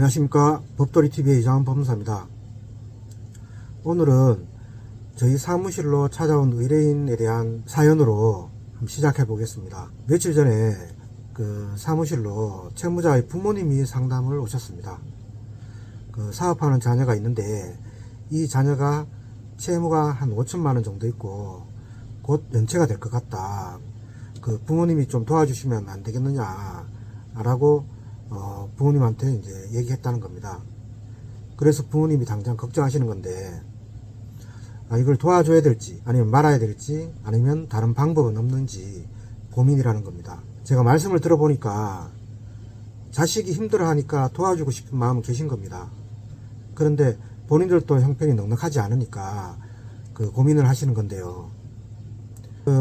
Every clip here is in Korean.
안녕하십니까. 법돌이TV의 이장원 법무사입니다. 오늘은 저희 사무실로 찾아온 의뢰인에 대한 사연으로 한번 시작해 보겠습니다. 며칠 전에 그 사무실로 채무자의 부모님이 상담을 오셨습니다. 그 사업하는 자녀가 있는데 이 자녀가 채무가 한 5천만원 정도 있고 곧 연체가 될 것 같다. 그 부모님이 좀 도와주시면 안 되겠느냐 라고 부모님한테 이제 얘기했다는 겁니다. 그래서 부모님이 당장 걱정하시는 건데 이걸 도와줘야 될지 아니면 말아야 될지 아니면 다른 방법은 없는지 고민이라는 겁니다. 제가 말씀을 들어보니까 자식이 힘들어하니까 도와주고 싶은 마음은 계신 겁니다. 그런데 본인들도 형편이 넉넉하지 않으니까 그 고민을 하시는 건데요.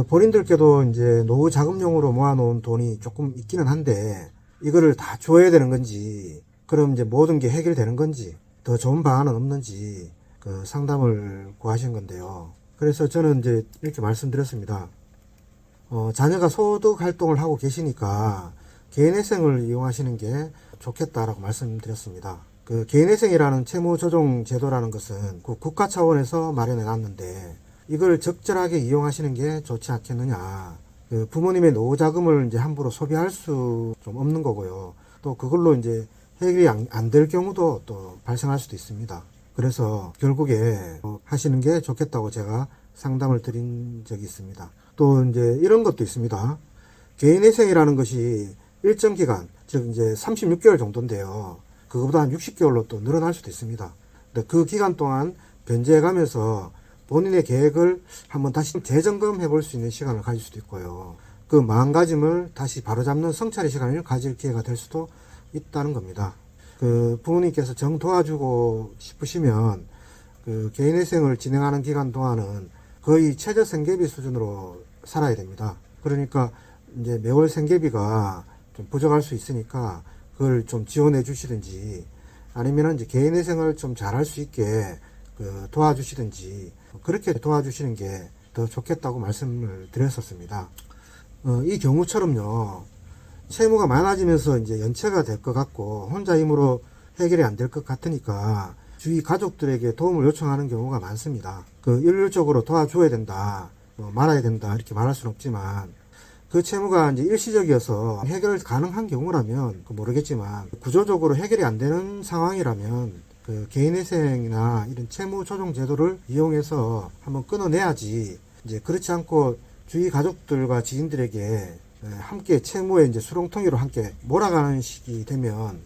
본인들께도 이제 노후 자금용으로 모아놓은 돈이 조금 있기는 한데 이거를 다 줘야 되는 건지, 그럼 이제 모든 게 해결되는 건지, 더 좋은 방안은 없는지 그 상담을 구하신 건데요. 그래서 저는 이제 이렇게 말씀드렸습니다. 자녀가 소득 활동을 하고 계시니까 개인회생을 이용하시는 게 좋겠다라고 말씀드렸습니다. 그 개인회생이라는 채무조정 제도라는 것은 국가 차원에서 마련해 놨는데 이걸 적절하게 이용하시는 게 좋지 않겠느냐. 그 부모님의 노후 자금을 이제 함부로 소비할 수 좀 없는 거고요. 또 그걸로 이제 해결이 안 될 경우도 또 발생할 수도 있습니다. 그래서 결국에 하시는 게 좋겠다고 제가 상담을 드린 적이 있습니다. 또 이제 이런 것도 있습니다. 개인회생이라는 것이 일정 기간, 즉 이제 36개월 정도인데요. 그거보다 한 60개월로 또 늘어날 수도 있습니다. 근데 그 기간 동안 변제해 가면서 본인의 계획을 한번 다시 재점검해 볼 수 있는 시간을 가질 수도 있고요. 그 마음가짐을 다시 바로잡는 성찰의 시간을 가질 기회가 될 수도 있다는 겁니다. 그 부모님께서 정 도와주고 싶으시면 그 개인회생을 진행하는 기간 동안은 거의 최저 생계비 수준으로 살아야 됩니다. 그러니까 이제 매월 생계비가 좀 부족할 수 있으니까 그걸 좀 지원해 주시든지 아니면 이제 개인회생을 좀 잘할 수 있게 그 도와주시든지 그렇게 도와주시는 게 더 좋겠다고 말씀을 드렸었습니다. 이 경우처럼요, 채무가 많아지면서 이제 연체가 될 것 같고 혼자 힘으로 해결이 안 될 것 같으니까 주위 가족들에게 도움을 요청하는 경우가 많습니다. 그 일률적으로 도와줘야 된다, 말아야 된다 이렇게 말할 수는 없지만 그 채무가 이제 일시적이어서 해결 가능한 경우라면 모르겠지만 구조적으로 해결이 안 되는 상황이라면 그 개인회생이나 이런 채무 조정 제도를 이용해서 한번 끊어내야지, 이제 그렇지 않고 주위 가족들과 지인들에게 함께 채무에 이제 수렁텅이로 함께 몰아가는 식이 되면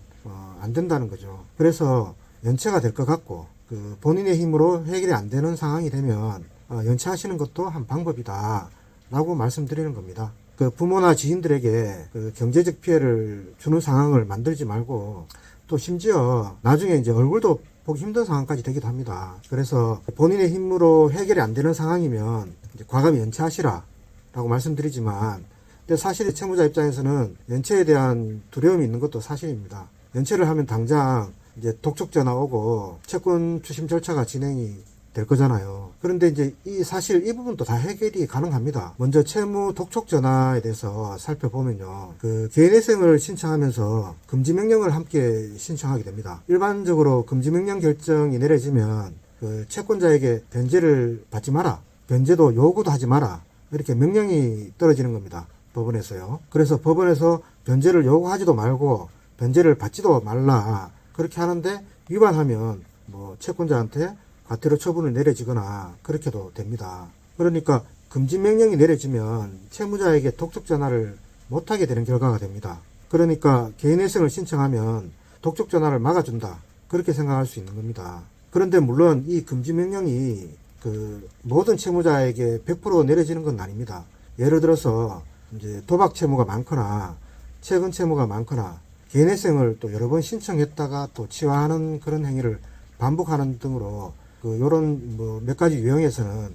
안 된다는 거죠. 그래서 연체가 될 것 같고 그 본인의 힘으로 해결이 안 되는 상황이 되면 연체하시는 것도 한 방법이다 라고 말씀드리는 겁니다. 그 부모나 지인들에게 그 경제적 피해를 주는 상황을 만들지 말고 또 심지어 나중에 이제 얼굴도 보기 힘든 상황까지 되기도 합니다. 그래서 본인의 힘으로 해결이 안 되는 상황이면 이제 과감히 연체하시라 라고 말씀드리지만, 근데 사실 채무자 입장에서는 연체에 대한 두려움이 있는 것도 사실입니다. 연체를 하면 당장 이제 독촉 전화 오고 채권 추심 절차가 진행이 될 거잖아요. 그런데 이제 사실 이 부분도 다 해결이 가능합니다. 먼저 채무 독촉 전화에 대해서 살펴보면요, 그 개인회생을 신청하면서 금지명령을 함께 신청하게 됩니다. 일반적으로 금지명령 결정이 내려지면 그 채권자에게 변제를 받지 마라, 변제도 요구도 하지 마라 이렇게 명령이 떨어지는 겁니다. 법원에서요. 그래서 법원에서 변제를 요구하지도 말고 변제를 받지도 말라 그렇게 하는데 위반하면 뭐 채권자한테 과태료 처분을 내려지거나 그렇게도 됩니다. 그러니까 금지명령이 내려지면 채무자에게 독촉 전화를 못하게 되는 결과가 됩니다. 그러니까 개인회생을 신청하면 독촉 전화를 막아준다 그렇게 생각할 수 있는 겁니다. 그런데 물론 이 금지명령이 그 모든 채무자에게 100% 내려지는 건 아닙니다. 예를 들어서 이제 도박 채무가 많거나 채권 채무가 많거나 개인회생을 또 여러 번 신청했다가 또 치환하는 그런 행위를 반복하는 등으로 요런 몇 가지 유형에서는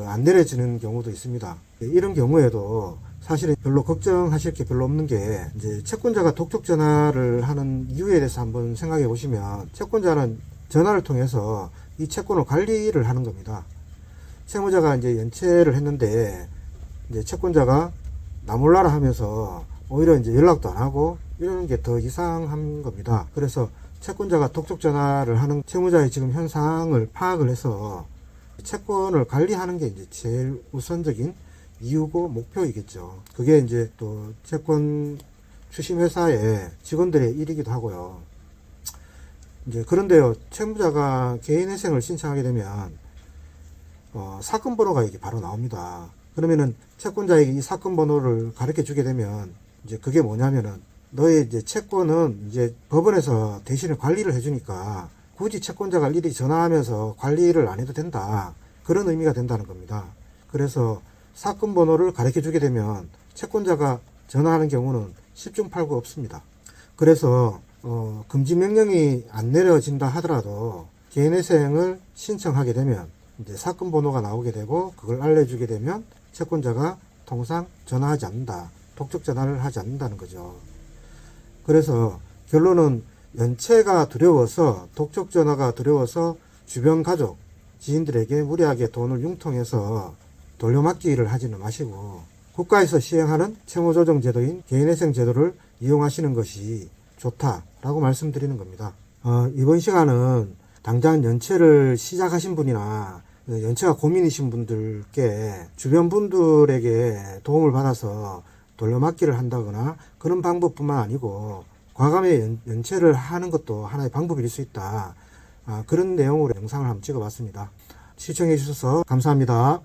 안 내려지는 경우도 있습니다. 이런 경우에도 사실은 별로 걱정하실 게 별로 없는 게, 이제 채권자가 독촉 전화를 하는 이유에 대해서 한번 생각해 보시면 채권자는 전화를 통해서 이 채권을 관리를 하는 겁니다. 채무자가 이제 연체를 했는데 이제 채권자가 나 몰라라 하면서 오히려 이제 연락도 안 하고 이러는 게 더 이상한 겁니다. 그래서 채권자가 독촉 전화를 하는 채무자의 지금 현상을 파악을 해서 채권을 관리하는 게 이제 제일 우선적인 이유고 목표이겠죠. 그게 이제 또 채권 추심 회사의 직원들의 일이기도 하고요. 이제 그런데요, 채무자가 개인회생을 신청하게 되면 사건 번호가 여기 바로 나옵니다. 그러면은 채권자에게 이 사건 번호를 가르쳐 주게 되면 이제 그게 뭐냐면은 너의 이제 채권은 이제 법원에서 대신에 관리를 해주니까 굳이 채권자가 일일이 전화하면서 관리를 안 해도 된다. 그런 의미가 된다는 겁니다. 그래서 사건 번호를 가르쳐 주게 되면 채권자가 전화하는 경우는 10중 8구 없습니다. 그래서 금지 명령이 안 내려진다 하더라도 개인회생을 신청하게 되면 이제 사건 번호가 나오게 되고 그걸 알려주게 되면 채권자가 통상 전화하지 않는다. 독촉 전화를 하지 않는다는 거죠. 그래서 결론은 연체가 두려워서 독촉 전화가 두려워서 주변 가족, 지인들에게 무리하게 돈을 융통해서 돌려막기를 하지는 마시고 국가에서 시행하는 채무조정 제도인 개인회생 제도를 이용하시는 것이 좋다라고 말씀드리는 겁니다. 이번 시간은 당장 연체를 시작하신 분이나 연체가 고민이신 분들께 주변 분들에게 도움을 받아서 돌려막기를 한다거나 그런 방법뿐만 아니고 과감히 연체를 하는 것도 하나의 방법일 수 있다. 그런 내용으로 영상을 한번 찍어봤습니다. 시청해 주셔서 감사합니다.